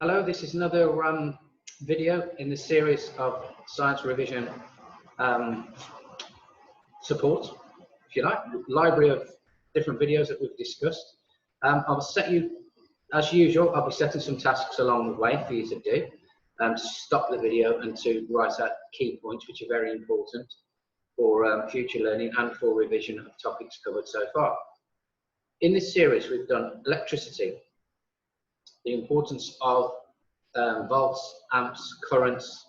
Hello, this is another video in the series of science revision support, if you like, library of different videos that we've discussed. I'll set you, as usual, I'll be setting some tasks along the way for you to do, to stop the video and to write out key points which are very important for future learning and for revision of topics covered so far. In this series, we've done electricity, the importance of volts, amps, currents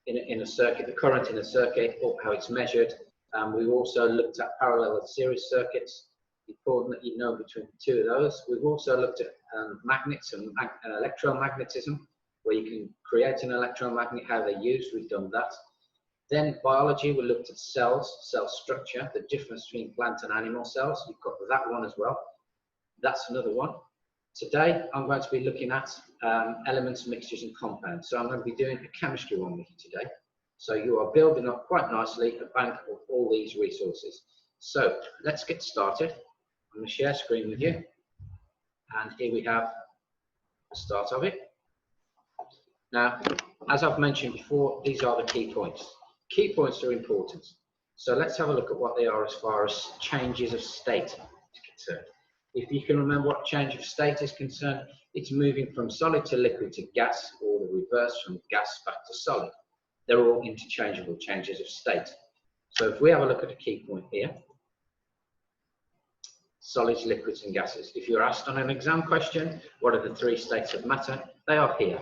in a circuit, the current in a circuit, or how it's measured. We've also looked at parallel and series circuits, important that you know between the two of those. We've also looked at magnets and electromagnetism, where you can create an electromagnet, how they're used, we've done that. Then biology, we looked at cells, cell structure, the difference between plant and animal cells. You've got that one as well. That's another one. Today, I'm going to be looking at elements, mixtures, and compounds. So I'm going to be doing a chemistry one with you today. So you are building up quite nicely a bank of all these resources. So let's get started. I'm going to share screen with you. And here we have the start of it. Now, as I've mentioned before, these are the key points. Key points are important. So let's have a look at what they are as far as changes of state is concerned. If you can remember what change of state is concerned, it's moving from solid to liquid to gas, or the reverse, from gas back to solid. They're all interchangeable changes of state. So if we have a look at a key point here, solids, liquids, and gases. If you're asked on an exam question, what are the three states of matter? They are here.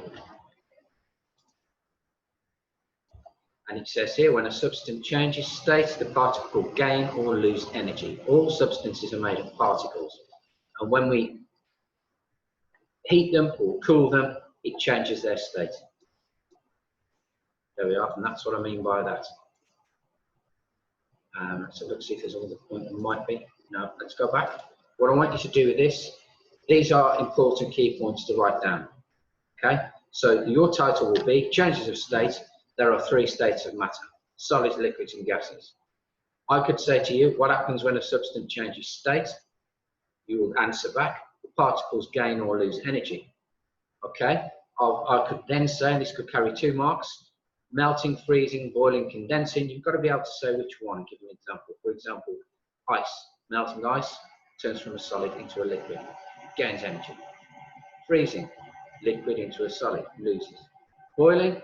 And it says here, when a substance changes state, the particle gain or lose energy. All substances are made of particles. And when we heat them or cool them, it changes their state. There we are, and that's what I mean by that. So let's see if there's another point that might be. No, let's go back. What I want you to do with this, these are important key points to write down. Okay, so your title will be changes of state. There are three states of matter: solids, liquids, and gases. I could say to you, what happens when a substance changes state? You will answer back, the particles gain or lose energy. Okay, I could then say, and this could carry 2 marks, melting, freezing, boiling, condensing. You've got to be able to say which one. Give an example. For example, ice. Melting ice turns from a solid into a liquid, gains energy. Freezing, liquid into a solid, loses. Boiling,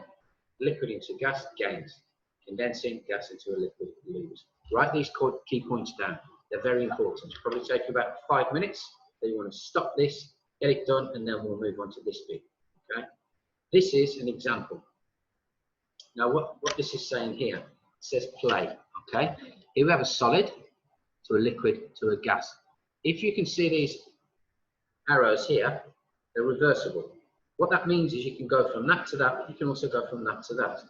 liquid into gas, gains. Condensing, gas into a liquid, lose. Write these key points down. They're very important. It'll probably take you about 5 minutes. Then you want to stop this, get it done, and then we'll move on to this bit. Okay? This is an example. Now, what this is saying here, it says play. Okay? Here we have a solid to a liquid to a gas. If you can see these arrows here, they're reversible. What that means is you can go from that to that, but you can also go from that to that.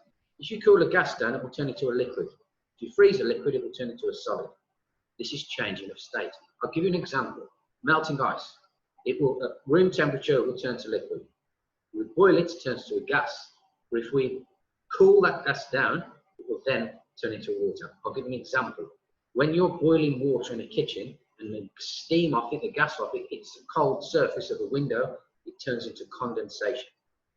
If you cool a gas down, it will turn into a liquid. If you freeze a liquid, it will turn into a solid. This is changing of state. I'll give you an example. Melting ice. It will, at room temperature, it will turn to liquid. If we boil it, it turns to a gas. But if we cool that gas down, it will then turn into water. I'll give you an example. When you're boiling water in a kitchen and the steam off it, the gas off it, hits the cold surface of a window, it turns into condensation.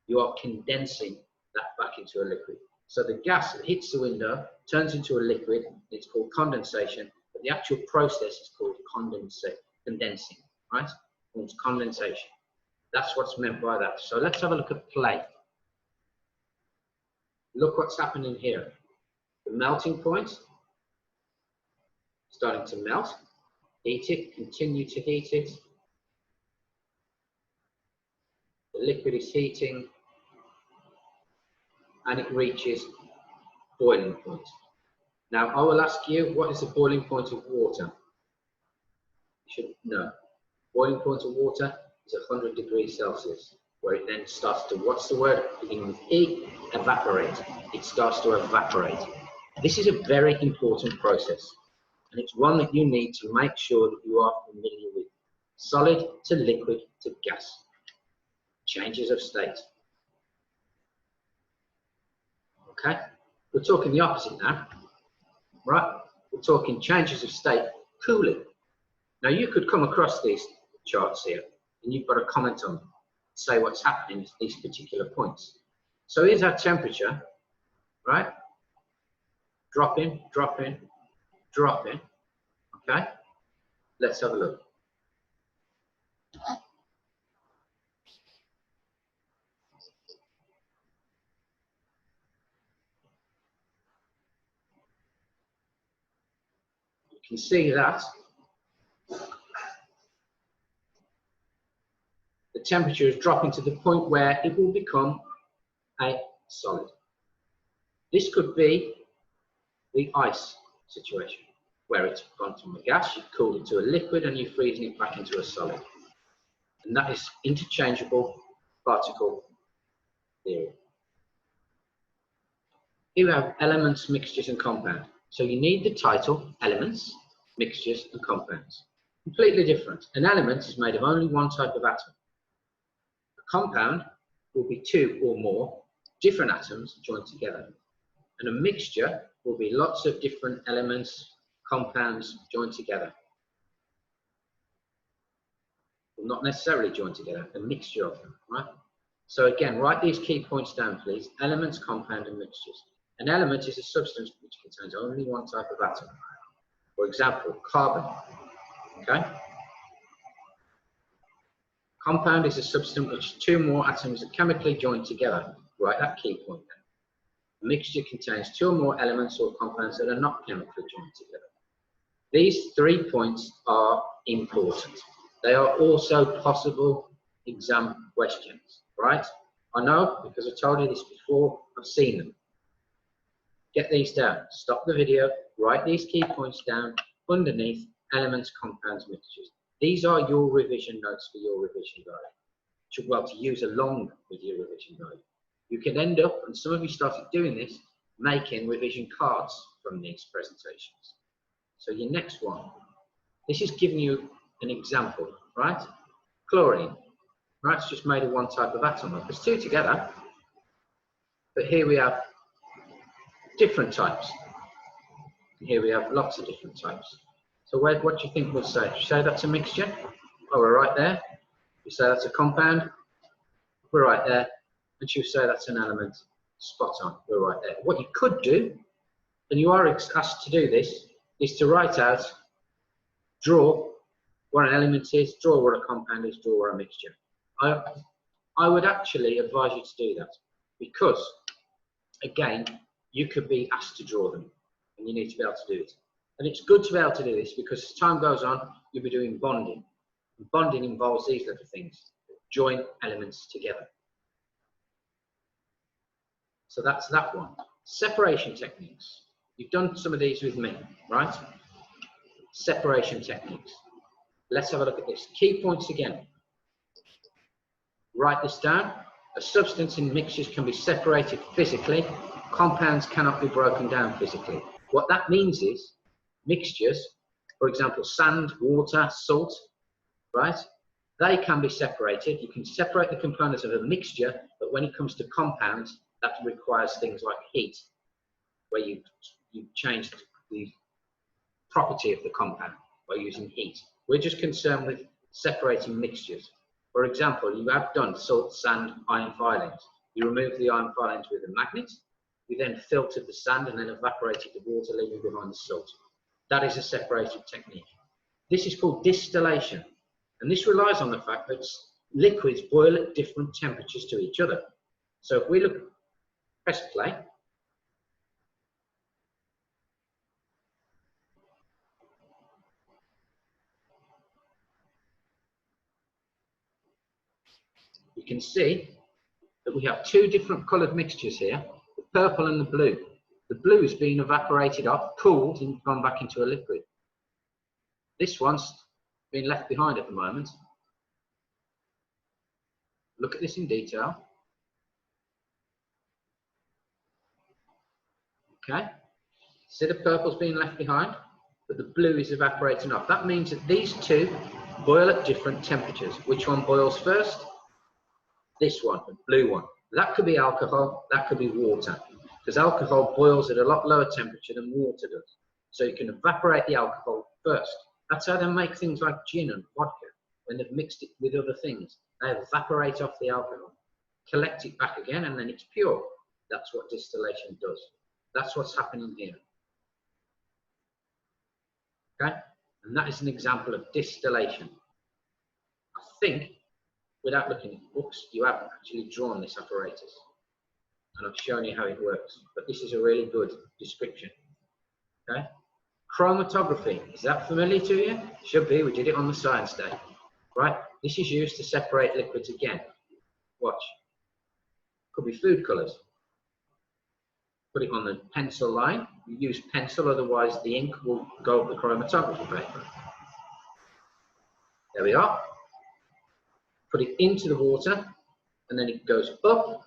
You are condensing that back into a liquid. So the gas that hits the window turns into a liquid. It's called condensation. But the actual process is called condensing, right? It's condensation. That's what's meant by that. So let's have a look at play. Look what's happening here. The melting point, starting to melt. Heat it, continue to heat it. The liquid is heating, and it reaches boiling point. Now, I will ask you, what is the boiling point of water? You should know. Boiling point of water is 100 degrees Celsius, where it then starts to, what's the word? Beginning with E, evaporate. It starts to evaporate. This is a very important process, and it's one that you need to make sure that you are familiar with. Solid to liquid to gas. Changes of state. Okay? We're talking the opposite now. Right? We're talking changes of state, cooling. Now you could come across these charts here and you've got a comment on them. say what's happening at these particular points. So here's our temperature, right? Dropping, dropping, dropping. Okay, let's have a look. You can see that the temperature is dropping to the point where it will become a solid. This could be the ice situation, where it's gone from a gas, you've cooled it to a liquid, and you're freezing it back into a solid. And that is interchangeable particle theory. Here we have elements, mixtures, and compounds. So you need the title, elements, mixtures, and compounds. Completely different. An element is made of only one type of atom. A compound will be two or more different atoms joined together. And a mixture will be lots of different elements, compounds joined together. Well, not necessarily joined together, a mixture of them, right? So again, write these key points down, please. Elements, compound, and mixtures. An element is a substance which contains only one type of atom. For example, carbon, okay? Compound is a substance which two more atoms are chemically joined together. Write that key point down. A mixture contains two or more elements or compounds that are not chemically joined together. These 3 points are important. They are also possible exam questions, right? I know because I told you this before, I've seen them. Get these down. Stop the video, write these key points down underneath elements, compounds, mixtures. These are your revision notes for your revision guide, well, to use along with your revision guide. You can end up, and some of you started doing this, making revision cards from these presentations. So your next one, this is giving you an example, right? Chlorine, right? It's just made of one type of atom. There's two together, but here we have different types. Here we have lots of different types. So what do you think we'll say? Should you say that's a mixture? Oh, we're right there. You say that's a compound? We're right there. And she'll say that's an element. Spot on, we're right there. What you could do, and you are asked to do this, is to write out, draw what an element is, draw what a compound is, draw what a mixture. I would actually advise you to do that because, again, you could be asked to draw them and you need to be able to do it. And it's good to be able to do this because as time goes on, you'll be doing bonding. And bonding involves these little things, join elements together. So that's that one. Separation techniques. You've done some of these with me, right? Separation techniques. Let's have a look at this. Key points again. Write this down. A substance in mixtures can be separated physically. Compounds cannot be broken down physically. What that means is mixtures, for example, sand, water, salt, right? They can be separated. You can separate the components of a mixture, but when it comes to compounds, that requires things like heat, where you change the property of the compound by using heat. We're just concerned with separating mixtures. For example, you have done salt, sand, iron filings. You remove the iron filings with a magnet. You then filtered the sand and then evaporated the water, leaving behind the salt. That is a separation technique. This is called distillation. And this relies on the fact that liquids boil at different temperatures to each other. So if we look, press play. You can see that we have two different coloured mixtures here, the purple and the blue. The blue is being evaporated off, cooled, and gone back into a liquid. This one's been left behind at the moment. Look at this in detail. Okay, see the purple's being left behind, but the blue is evaporating off. That means that these two boil at different temperatures. Which one boils first? This one, the blue one. That could be alcohol, that could be water, because alcohol boils at a lot lower temperature than water does. So you can evaporate the alcohol first. That's how they make things like gin and vodka. when they've mixed it with other things. They evaporate off the alcohol, collect it back again, and then it's pure. That's what distillation does. That's what's happening here. Okay? And that is an example of distillation. I think, without looking at books, you haven't actually drawn this apparatus. And I've shown you how it works. But this is a really good description. Okay? Chromatography, is that familiar to you? Should be, we did it on the science day. Right? This is used to separate liquids again. Watch. Could be food colours. Put it on the pencil line. You use pencil, otherwise the ink will go up the chromatography paper. There we are. Put it into the water, and then it goes up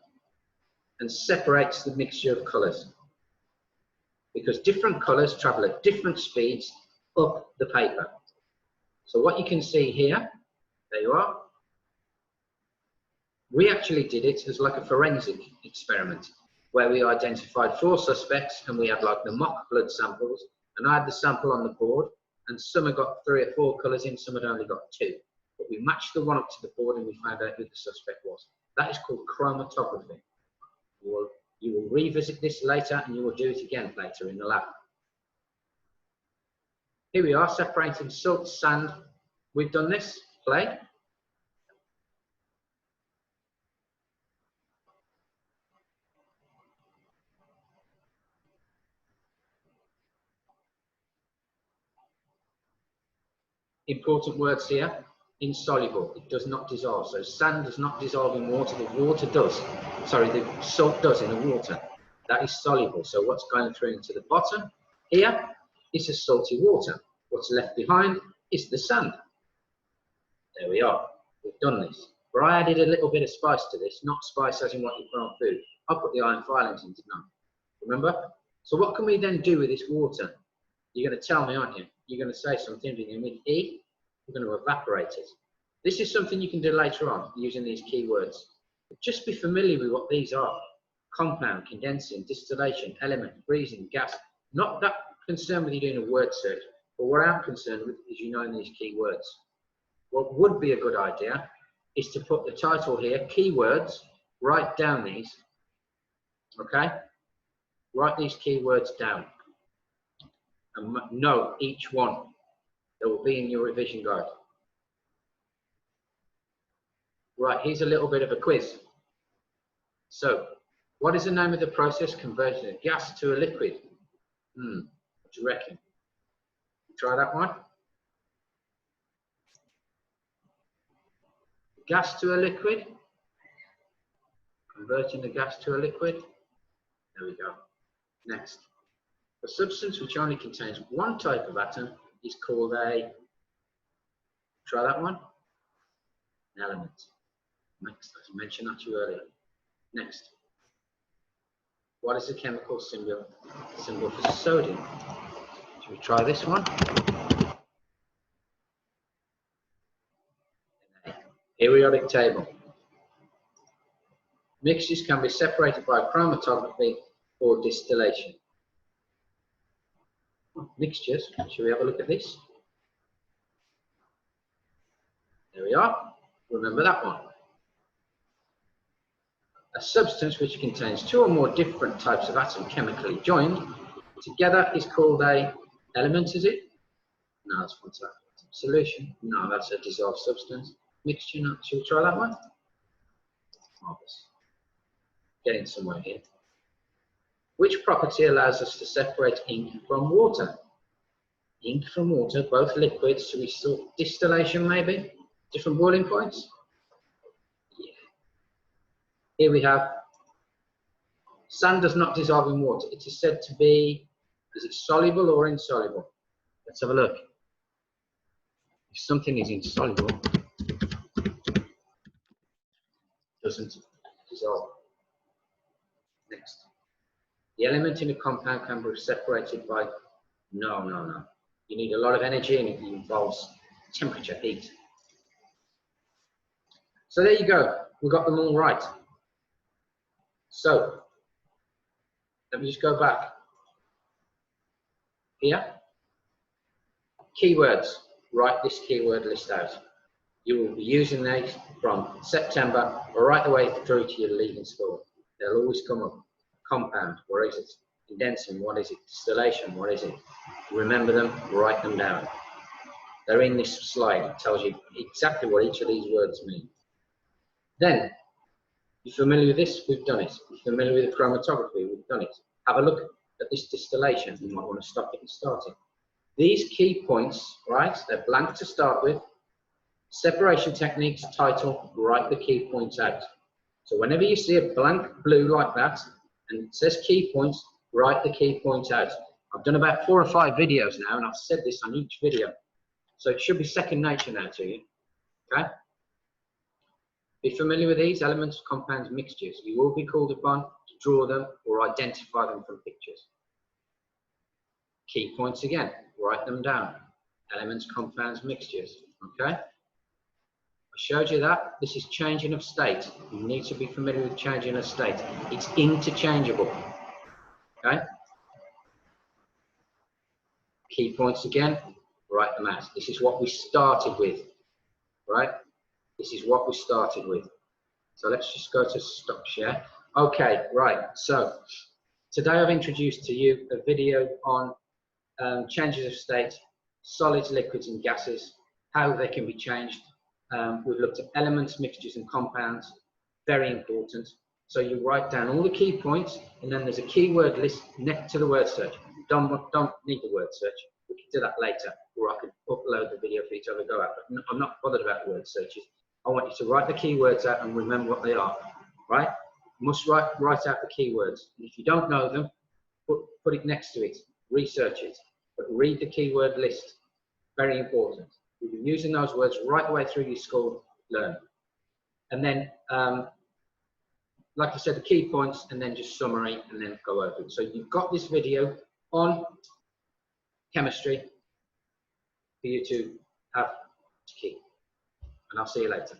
and separates the mixture of colours. Because different colours travel at different speeds up the paper. So what you can see here, there you are. We actually did it as like a forensic experiment where we identified 4 suspects and we had like the mock blood samples, and I had the sample on the board, and some had got 3 or 4 colours in, some had only got 2. But we matched the one up to the board and we found out who the suspect was. That is called chromatography. You will revisit this later and you will do it again later in the lab. Here we are separating salt, sand. We've done this, play. Important words here, insoluble, it does not dissolve. So sand does not dissolve in water, the water does. Sorry, the salt does in the water. That is soluble. So what's going through into the bottom here is a salty water. What's left behind is the sand. There we are, we've done this. But I added a little bit of spice to this, not spice as in what you put on food. I put the iron filings in, didn't I? Remember? So what can we then do with this water? You're going to tell me, aren't you? You're going to say something, beginning with E. We're going to evaporate it. This is something you can do later on using these keywords. But just be familiar with what these are. Compound, condensing, distillation, element, freezing, gas. Not that concerned with you doing a word search, but what I'm concerned with is you knowing these keywords. What would be a good idea is to put the title here, keywords, write down these, okay? Write these keywords down and know each one that will be in your revision guide. Right, here's a little bit of a quiz. So, what is the name of the process converting a gas to a liquid? What do you reckon? Try that one. Gas to a liquid. Converting the gas to a liquid. There we go. Next. A substance which only contains one type of atom is called a, try that one, an element. Next, I mentioned that to you earlier. Next. What is the chemical symbol for sodium? Should we try this one? Periodic table. Mixtures can be separated by chromatography or distillation. Mixtures, shall we have a look at this? There we are. Remember that one. A substance which contains 2 or more different types of atom chemically joined together is called a element, is it? No, that's what's that. Solution? No, that's a dissolved substance. Mixture? No. Shall we try that one? Marvelous. Getting somewhere here. Which property allows us to separate ink from water? Ink from water, both liquids. Should we sort distillation maybe? Different boiling points? Yeah. Here we have sand does not dissolve in water. It is said to be, is it soluble or insoluble? Let's have a look. If something is insoluble, it doesn't dissolve. Next. The element in a compound can be separated by, no. You need a lot of energy and it involves temperature, heat. So there you go. We got them all right. So, let me just go back. Here. Keywords. Write this keyword list out. You will be using these from September right the way through to your leaving school. They'll always come up. Compound, what is it? Condensing, what is it? Distillation, what is it? Remember them, write them down. They're in this slide. It tells you exactly what each of these words mean. Then, you're familiar with this? We've done it. You're familiar with the chromatography? We've done it. Have a look at this distillation. You might want to stop it and start it. These key points, right, they're blank to start with. Separation techniques, title, write the key points out. So whenever you see a blank blue like that, and it says key points, write the key points out. I've done about 4 or 5 videos now, and I've said this on each video. So it should be second nature now to you, okay? Be familiar with these elements, compounds, mixtures. You will be called upon to draw them or identify them from pictures. Key points again, write them down. Elements, compounds, mixtures, okay? I showed you that. This is changing of state. You need to be familiar with changing of state. It's interchangeable, okay? Key points again, write them out. This is what we started with, right? This is what we started with. So let's just go to stop share. Okay, right. So today I've introduced to you a video on changes of state, solids, liquids and gases, how they can be changed. We've looked at elements, mixtures and compounds, very important. So you write down all the key points and then there's a keyword list next to the word search. Don't need the word search. We can do that later, or I could upload the video for you to have a go at. But I'm not bothered about the word searches. I want you to write the keywords out and remember what they are, right? You must write out the keywords. And if you don't know them, put it next to it, research it, but read the keyword list. Very important. You've been using those words right the way through your school learn. And then, like I said, the key points, and then just summary, and then go over it. So you've got this video on chemistry for you to have to keep. And I'll see you later.